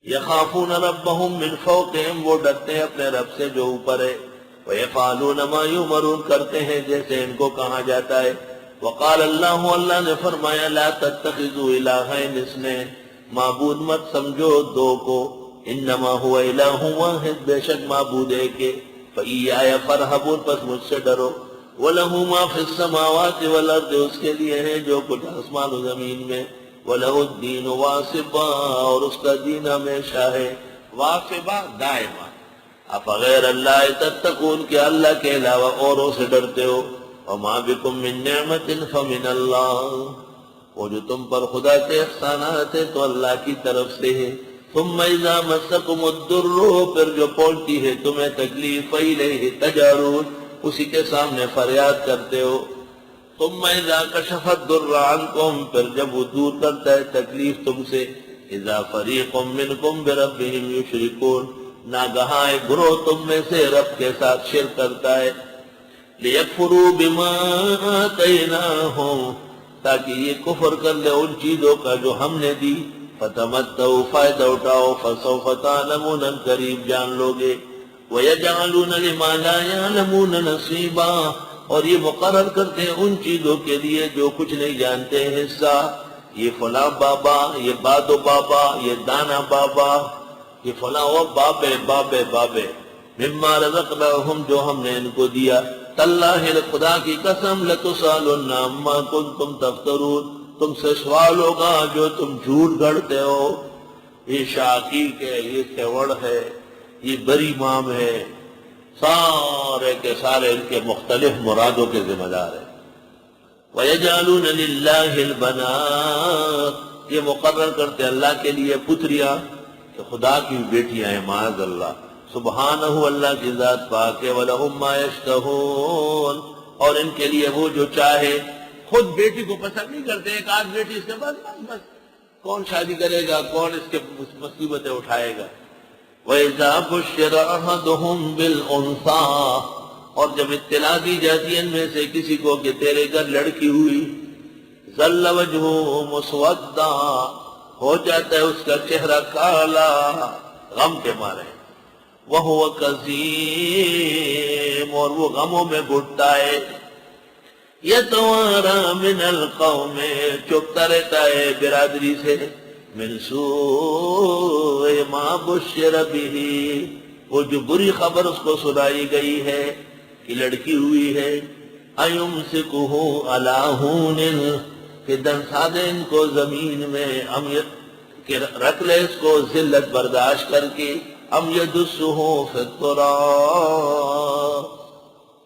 یخافون ربهم من فوقهم، وہ ڈرتے ہیں اپنے رب سے جو اوپر ہے، وَيَفْعَلُونَ مَا يُؤْمَرُونَ، کرتے ہیں جیسے ان کو کہا جاتا ہے۔ وقال اللہ، اللہ نے فرمایا، لا تتخذوا الہین، اس نے معبود مت سمجھو دو کو، انما هو الہ واحد، بے شک معبود ایک ہے، فَإِيَّايَ فَارْهَبُونْ، پس مجھ سے ڈرو۔ وَلَهُ مَا فِي السَّمَاوَاتِ وَالْأَرْضِ، اس کے لیے ہے جو کچھ آسمان و زمین میں، وَلَهُ الدِّينُ وَاصِبًا، اور اس کا دین ہمیشہ ہے واصبا، دائما۔ افغیر اللہ تتقون، کہ اللہ کے علاوہ اوروں سے ڈرتے ہو۔ وما بکم من نعمت فمن اللہ، وہ جو تم پر خدا کے احسانات ہیں تو اللہ کی طرف سے ہے۔ ثم اذا مسکم الضر، پھر جو پہنچتی ہے تمہیں تکلیف، فالیہ تجارون، اسی کے سامنے فریاد کرتے ہو۔ ثم اذا کشف الضر عنکم، پھر جب وہ دور کرتا ہے تکلیف تم سے، اذا فریق منکم بربہم یشرکون، ناگہاں ایک گروہ تم میں سے رب کے ساتھ شرک کرتا ہے۔ لیکفروا بما آتیناہم، تاکہ یہ کفر کر لے ان چیزوں کا جو ہم نے دی۔ فتمتعوا، فائدہ اٹھاؤ، فسوف تعلمون، قریب جان لوگے۔ ویجعلون لما لا یعلمون نصیبا، اور یہ مقرر کرتے ہیں ان چیزوں کے لیے جو کچھ نہیں جانتے ہیں حصہ۔ یہ فلاں بابا، یہ بادو بابا، یہ دانا بابا، یہ فلاں وہ بابے بابے بابے، مما رزقناہم، جو ہم نے ان کو دیا۔ تاللہ، خدا کی قسم، لتسألن عما کنتم تفترون، تم سے سوال ہوگا جو تم جھوٹ گھڑتے ہو۔ یہ شاقیق ہے، یہ سیوڑ ہے، یہ بری مام ہے، سارے کے سارے ان کے مختلف مرادوں کے ذمہ دار ہیں۔ وَيَجْعَلُونَ لِلَّهِ الْبَنَاتِ، یہ مقرر کرتے اللہ کے لیے پتریاں، کہ خدا کی بیٹیاں ہیں، معاذ اللہ، سبحانہ، اللہ کی ذات پاک ہے۔ وَلَهُمْ مَا يَشْتَهُونَ، اور ان کے لیے وہ جو چاہے۔ خود بیٹی کو پسند نہیں کرتے، ایک آدھ بیٹی اس کے بعد بس کون شادی کرے گا، کون اس کے مصیبتیں اٹھائے گا۔ وَإِذَا بُشِّرَ أَحَدُهُمْ بِالْأُنثَىٰ، اور جب اطلاع دی جاتی ہے ان میں سے کسی کو کہ تیرے گھر لڑکی ہوئی، ظل وجهه مسودا، ہو جاتا ہے اس کا چہرہ کالا غم کے مارے، وَهُوَ كَظِيمٌ، اور وہ غموں میں گھٹتا ہے، يَتَوَارَىٰ مِنَ الْقَوْمِ، چپتا رہتا ہے برادری سے، مِنْ سُوءِ مَا بُشِّرَ بِهِ، وہ جو بری خبر اس کو سنائی گئی ہے کہ لڑکی ہوئی ہے، أَيُمْسِكُهُ عَلَىٰ هُونٍ، کہ دنسا دے ان کو زمین میں، کہ رکھ لے اس کو ذلت برداشت کر کے، ام یدسہ فی التراب،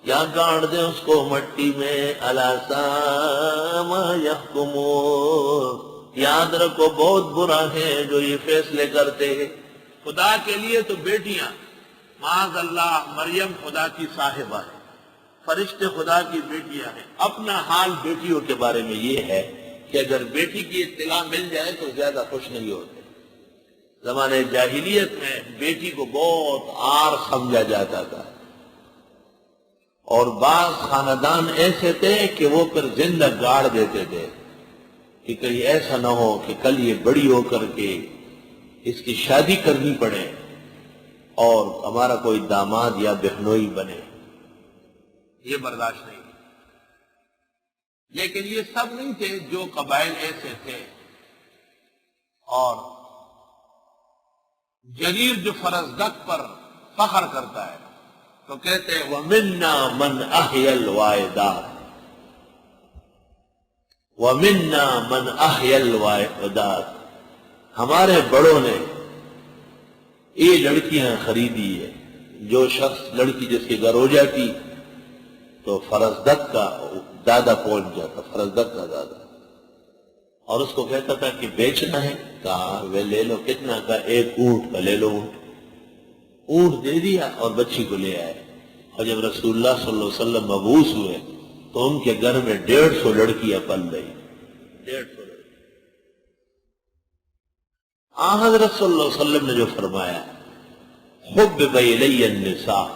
یا گاڑ دے اس کو مٹی میں، الا ساء ما یحکمون، یاد رکھو بہت برا ہے جو یہ فیصلے کرتے ہیں۔ خدا کے لیے تو بیٹیاں، معاذ اللہ، مریم خدا کی صاحبہ ہے، فرشتے خدا کی بیٹیاں ہیں۔ اپنا حال بیٹیوں کے بارے میں یہ ہے کہ اگر بیٹی کی اطلاع مل جائے تو زیادہ خوش نہیں ہوتے۔ زمانے جاہلیت میں بیٹی کو بہت عار سمجھا جاتا تھا، اور بعض خاندان ایسے تھے کہ وہ پھر زندہ گاڑ دیتے تھے کہ کہیں ایسا نہ ہو کہ کل یہ بڑی ہو کر کے اس کی شادی کرنی پڑے اور ہمارا کوئی داماد یا بہنوئی بنے، یہ برداشت نہیں۔ لیکن یہ سب نہیں تھے، جو قبائل ایسے تھے، اور جریر جو فرزدق پر فخر کرتا ہے تو کہتے ہیں وَمِنَّا مَنْ أَحْيَا الْوَائِدَاتِ، وَمِنَّا مَنْ أَحْيَا الْوَائِدَاتِ، ہمارے بڑوں نے یہ لڑکیاں خریدی ہے۔ جو شخص لڑکی جس کے گھر ہو جاتی تو فرزدق کا دادا پہنچ جاتا، فرزدق کا دادا، اور اس کو کہتا تھا کہ بیچنا ہے، کہا وہ لے لو، کتنا کا، ایک اونٹ کا لے لو، اونٹ دے دیا اور بچی کو لے آئے۔ اور جب رسول اللہ صلی اللہ علیہ وسلم مبعوث ہوئے تو ان کے گھر میں 150 لڑکیاں پل رہی، 150 لڑکیاں۔ حضرت صلی اللہ علیہ وسلم نے جو فرمایا حبب الی النساء،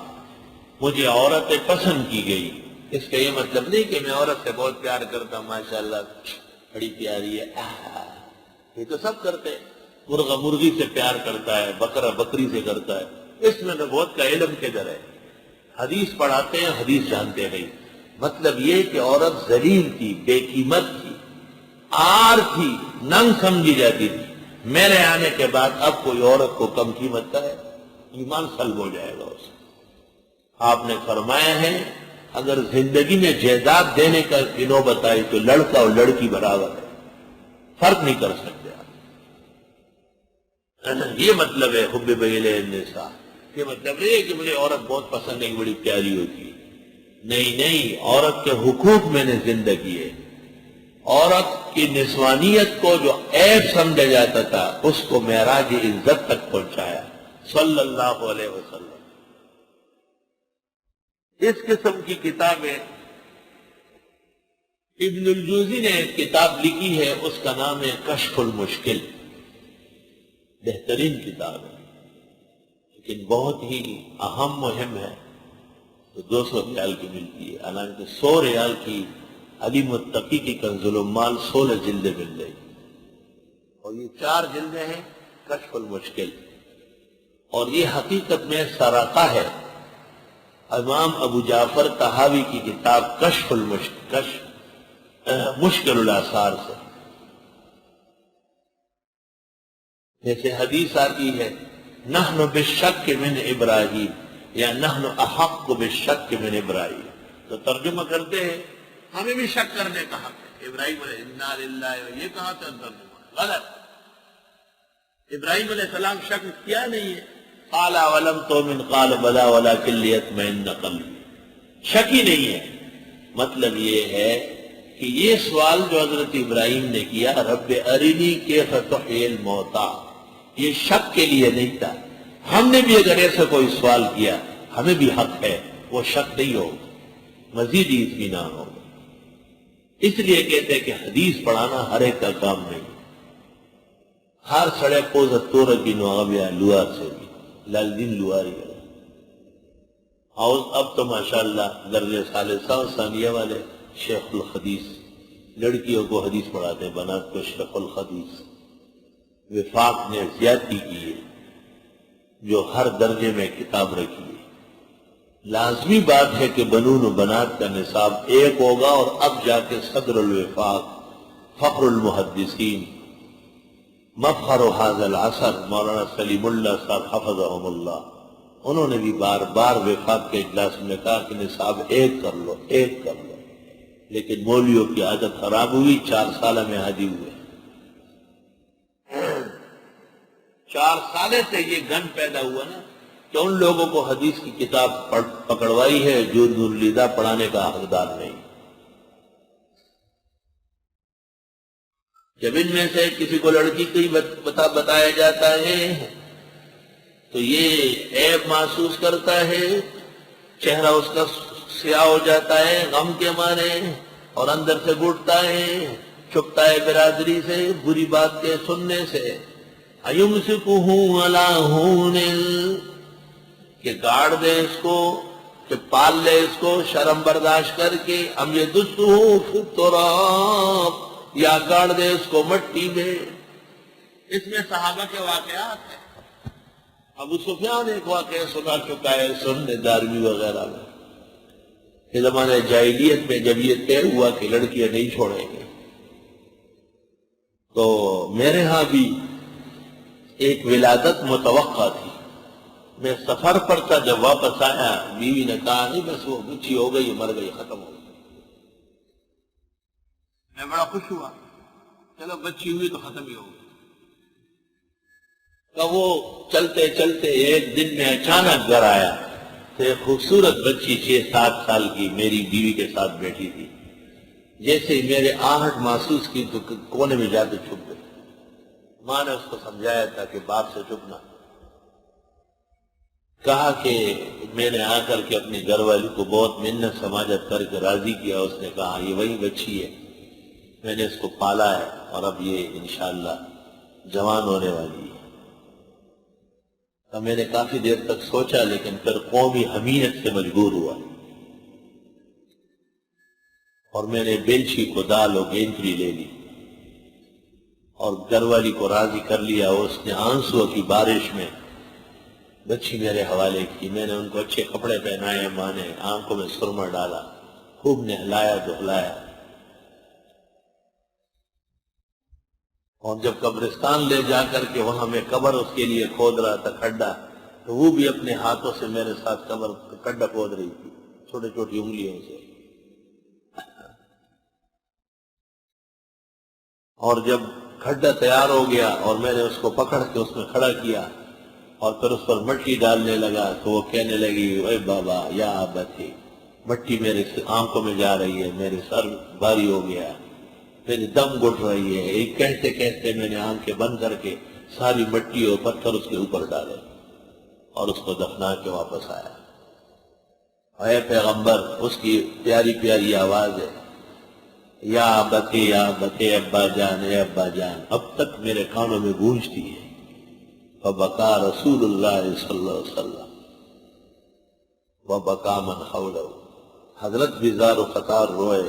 مجھے عورتیں پسند کی گئی، اس کا یہ مطلب نہیں کہ میں عورت سے بہت پیار کرتا ہوں، ماشاءاللہ بڑی پیاری ہے، یہ تو سب کرتے ہیں۔ مرغہ مرغی سے پیار کرتا ہے، بکرا بکری سے کرتا ہے، اس میں نبوت کا علم کدھر ہے؟ حدیث پڑھاتے ہیں، حدیث جانتے نہیں۔ مطلب یہ کہ عورت ذلیل تھی، بے قیمت تھی، آر تھی، ننگ سمجھی جاتی تھی۔ میرے آنے کے بعد اب کوئی عورت کو کم قیمت کا ہے؟ ایمان سلب ہو جائے گا اس کا۔ آپ نے فرمایا ہے اگر زندگی میں جائیداد دینے کا نوبت آئی تو لڑکا اور لڑکی برابر ہے، فرق نہیں کر سکتے آپ۔ یہ مطلب ہے حب الیہ النساء، یہ مطلب نہیں ہے کہ مجھے عورت بہت پسند ہے، بڑی پیاری ہوتی ہے، نہیں، عورت کے حقوق میں نے زندگی ہے۔ عورت کی نسوانیت کو جو عیب سمجھا جاتا تھا اس کو معراج عزت تک پہنچایا صلی اللہ علیہ وسلم۔ اس قسم کی کتابیں ابن الجوزی نے ایک کتاب لکھی ہے، اس کا نام ہے کشف المشکل، بہترین کتاب ہے لیکن بہت ہی اہم مہم ہے، تو 200 ریال کی ملتی ہے، حالانکہ 100 ریال کی علی متقی کی کنز العمال 16 جلدیں مل گئی، اور یہ 4 جلدیں ہیں کشف المشکل، اور یہ حقیقت میں سراقہ ہے امام ابو جعفر طحاوی کی کتاب کشف المشکل، مشکل الاثار سے۔ جیسے حدیث آتی ہے نحن بالشک من ابراہیم، یا نحن احق بالشک من ابراہیم، تو ترجمہ کرتے ہیں ہمیں بھی شک کرنے کا حق ہے۔ ابراہیم علیہ انا للہ، یہ کہاں تھا ترجمہ غلط، ابراہیم علیہ السلام شک کیا نہیں ہے، قال ولم تؤمن قال بلا ولکن لیطمئن قلبی، شک ہی نہیں ہے۔ مطلب یہ ہے کہ یہ سوال جو حضرت ابراہیم نے کیا رب ارنی کیف تحیی الموتى، یہ شک کے لیے نہیں تھا۔ ہم نے بھی اگر ایسا کوئی سوال کیا ہمیں بھی حق ہے، وہ شک نہیں ہوگا، مزید ہی اطمینان ہوگا۔ اس لیے کہتے ہیں کہ حدیث پڑھانا ہر ایک کا کام نہیں، ہر سڑے پوز تور کی نوابیا لوار سے بھی لالدین لواری ہے۔ اور اب تو ماشاءاللہ درجہ ثالثہ و ثانیہ والے شیخ الحدیث لڑکیوں کو حدیث پڑھاتے ہیں، بنات کو شیخ الحدیث۔ وفاق نے زیادتی کی ہے جو ہر درجے میں کتاب رکھی ہے۔ لازمی بات ہے کہ بنون و بنات کا نصاب ایک ہوگا، اور اب جا کے صدر الوفاق فخر المحدثین مفخر هذا العصر مولانا سلیم اللہ صاحب حفظہم اللہ، انہوں نے بھی بار بار وفاق کے اجلاس میں کہا کہ نصاب ایک کر لو، ایک کر لو، لیکن مولویوں کی عادت خراب ہوئی، 4 سالہ میں حاجی ہوئے۔ 4 سالے سے یہ گن پیدا ہوا نا کہ ان لوگوں کو حدیث کی کتاب پکڑوائی ہے جو نورلیدہ پڑھانے کا حقدار نہیں۔ جب ان میں سے کسی کو لڑکی کی بتایا جاتا ہے تو یہ عیب محسوس کرتا ہے، چہرہ اس کا سیاہ ہو جاتا ہے غم کے مارے، اور اندر سے گھٹتا ہے، چھپتا ہے برادری سے، بری بات کے سننے سے۔ اَيُمْسِكُهُ عَلَىٰ هُونٍ، کہ گاڑ دے اس کو، کہ پال لے اس کو شرم برداشت کر کے، ام يَدُسُّهُ فِي التُّرَابِ، یا گاڑ دے اس کو مٹی میں۔ اس میں صحابہ کے واقعات ہیں۔ ابو سفیان ایک واقعہ سنا چکا ہے سنن دارمی وغیرہ میں کہ زمانہ جاہلیت میں جب یہ طے ہوا کہ لڑکیاں نہیں چھوڑیں گے تو میرے ہاں بھی ایک ولادت متوقع تھی۔ میں سفر پر تھا، جب واپس آیا بیوی نے کہا نہیں بس وہ بچی ہو گئی، مر گئی، ختم ہو گئی۔ میں بڑا خوش ہوا، چلو بچی ہوئی تو ختم ہی ہو گئی۔ تو وہ چلتے چلتے ایک دن میں اچانک گھر آیا تو ایک خوبصورت بچی 6-7 سال کی میری بیوی کے ساتھ بیٹھی تھی۔ جیسے ہی میرے آہٹ محسوس کی تو کونے میں جا کے چھپ گئی۔ ماں نے اس کو سمجھایا تھا کہ باپ سے چھپنا، کہا کہ میں نے آ کر کے اپنی گھر والی کو بہت منت سماجت کر کے راضی کیا۔ اس نے کہا یہ وہی بچی ہے، میں نے اس کو پالا ہے اور اب یہ انشاءاللہ جوان ہونے والی ہے۔ تو میں نے کافی دیر تک سوچا، لیکن پھر قومی حمیت سے مجبور ہوا اور میں نے بیلچی کو دال و گینتری لے لی اور گھر والی کو راضی کر لیا. اس نے آنسو کی بارش میں بچی میرے حوالے کی. میں نے ان کو اچھے کپڑے پہنائے، ماں نے آنکھوں میں سرما ڈالا، خوب نہلایا دھلایا. اور جب قبرستان لے جا کر کے وہاں میں قبر اس کے لیے کھود رہا تھا، کھڈا، تو وہ بھی اپنے ہاتھوں سے میرے ساتھ قبر کھڈا کھود رہی تھی، چھوٹی چھوٹی انگلیوں سے. اور جب کھڈا تیار ہو گیا اور میں نے اس کو پکڑ کے اس میں کھڑا کیا اور پھر اس پر مٹی ڈالنے لگا، تو وہ کہنے لگی اے بابا یا ابتی، مٹی میرے آنکھوں میں جا رہی ہے، میرے سر بھاری ہو گیا، پھر دم گھٹ رہی ہے. ایک کہتے کہتے میں نے آنکھیں بند کر کے ساری مٹی اور پتھر اس کے اوپر ڈالے اور اس کو دفنا کے واپس آیا. اے پیغمبر، اس کی پیاری پیاری آواز ہے، یا ابتی یا ابتی، ابا جان اے ابا جان، اب تک میرے کانوں میں گونجتی ہے. فبکا رسول اللہ صلی اللہ علیہ وسلم وبکا من حولہ، حضرت بھی زار و قطار روئے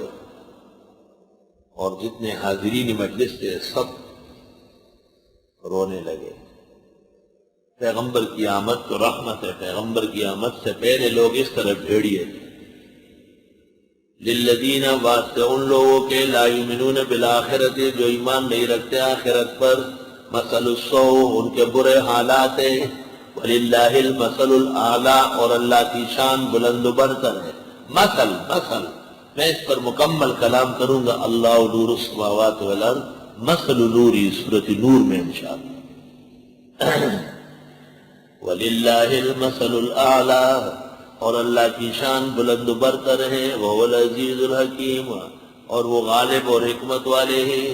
اور جتنے حاضرین مجلس تھے سب رونے لگے. پیغمبر کی آمد تو رحمت ہے، پیغمبر کی آمد سے پہلے لوگ اس طرح بھیڑیے تھے. للذین، واسطے ان لوگوں کے لا یؤمنون بالآخرۃ، جو ایمان نہیں رکھتے آخرت پر، مثل السوء، ان کے برے حالات ہیں، وللہ المثل الاعلیٰ، اور اللہ کی شان بلند و برتر ہے. مثل میں اس پر مکمل کلام کروں گا. اللہ نور السماوات والارض، مثل نوری سورۃ نور میں انشاءاللہ. وَلِلَّهِ الْمَثَلُ الْأَعْلَىٰ، اور اللہ کی شان بلند و برتر ہے. وَهُوَ الْعَزِيزُ الْحَكِيمُ، اور وہ غالب اور حکمت والے ہیں.